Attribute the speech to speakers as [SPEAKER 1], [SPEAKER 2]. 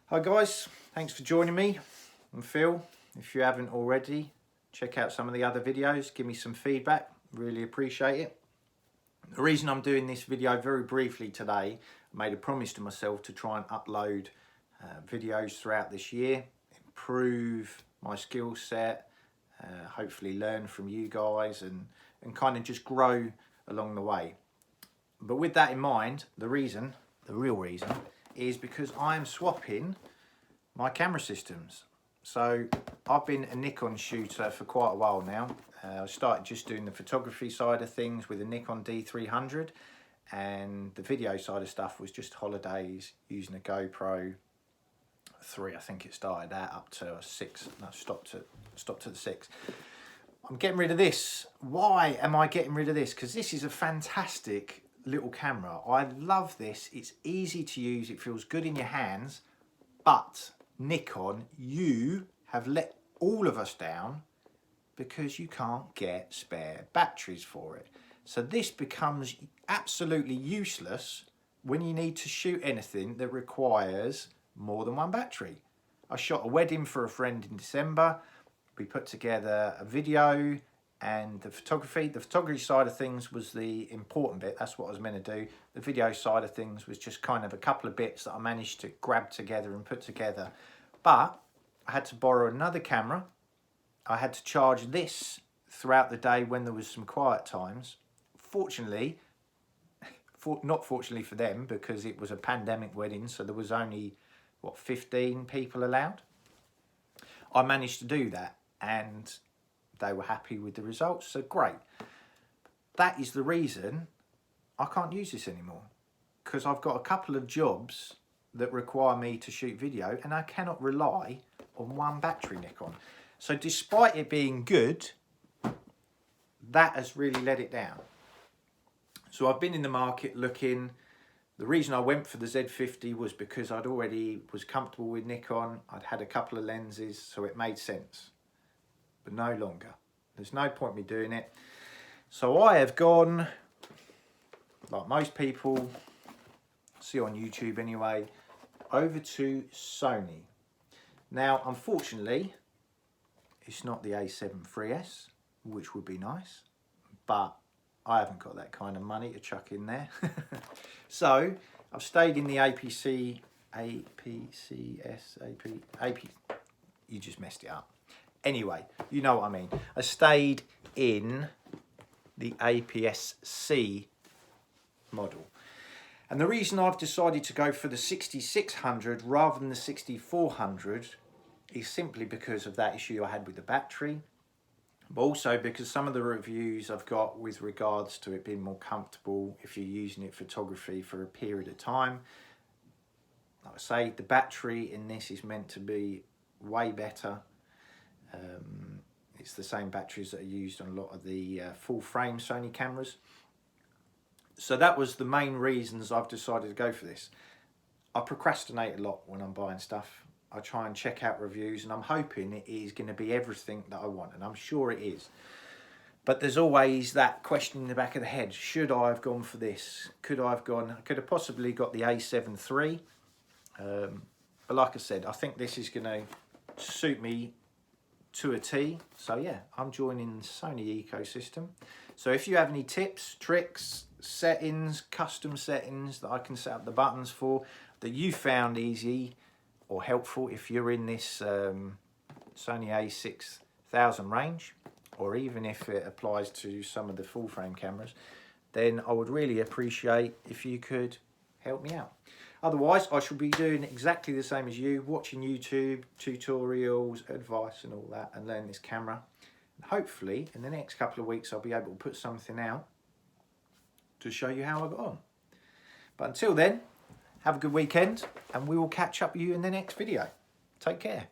[SPEAKER 1] Hi guys, thanks for joining me. I'm Phil. If you haven't already, check out some of the other videos, give me some feedback, really appreciate it. The reason I'm doing this video very briefly today, I made a promise to myself to try and upload videos throughout this year, improve my skill set, hopefully learn from you guys and kind of just grow along the way. But with that in mind, the real reason, is because I'm swapping my camera systems. So I've been a Nikon shooter for quite a while now. I started just doing the photography side of things with a Nikon D300, and the video side of stuff was just holidays using a GoPro 3. I think it started out up to a 6. No, stopped at the 6. I'm getting rid of this. Why am I getting rid of this? Because this is a fantastic little camera. I love this. It's easy to use. It feels good in your hands. But Nikon, you have let all of us down because you can't get spare batteries for it. So this becomes absolutely useless when you need to shoot anything that requires more than one battery. I shot a wedding for a friend in December. We put together a video and the photography side of things was the important bit. That's what I was meant to do. The video side of things was just kind of a couple of bits that I managed to grab together and put together. But I had to borrow another camera. I had to charge this throughout the day when there was some quiet times. Fortunately, not fortunately for them, because it was a pandemic wedding, so there was only, 15 people allowed. I managed to do that, and they were happy with the results, so great. That is the reason I can't use this anymore, because I've got a couple of jobs that require me to shoot video and I cannot rely on one battery Nikon. So despite it being good, that has really let it down. So I've been in the market looking. The reason I went for the Z50 was because I'd already was comfortable with Nikon. I'd had a couple of lenses, so it made sense. But no longer. There's no point me doing it. So I have gone, like most people see on YouTube anyway, over to Sony. Now, unfortunately, it's not the a7 III, which would be nice, but I haven't got that kind of money to chuck in there. So I've stayed in the you just messed it up. Anyway, you know what I mean. I stayed in the APS-C model. And the reason I've decided to go for the 6600 rather than the 6400 is simply because of that issue I had with the battery, but also because some of the reviews I've got with regards to it being more comfortable if you're using it photography for a period of time. Like I say, the battery in this is meant to be way better. It's the same batteries that are used on a lot of the full frame Sony cameras. So that was the main reasons I've decided to go for this. I procrastinate a lot when I'm buying stuff. I try and check out reviews and I'm hoping it is going to be everything that I want, and I'm sure it is. But there's always that question in the back of the head. Should I have gone for this? I could have possibly got the a7 III. But like I said, I think this is going to suit me to a T. So yeah, I'm joining the Sony ecosystem. So if you have any tips, tricks, settings, custom settings that I can set up the buttons for that you found easy or helpful if you're in this Sony a6000 range, or even if it applies to some of the full frame cameras, then I would really appreciate if you could help me out. Otherwise, I shall be doing exactly the same as you, watching YouTube, tutorials, advice and all that, and learn this camera. And hopefully, in the next couple of weeks, I'll be able to put something out to show you how I got on. But until then, have a good weekend, and we will catch up with you in the next video. Take care.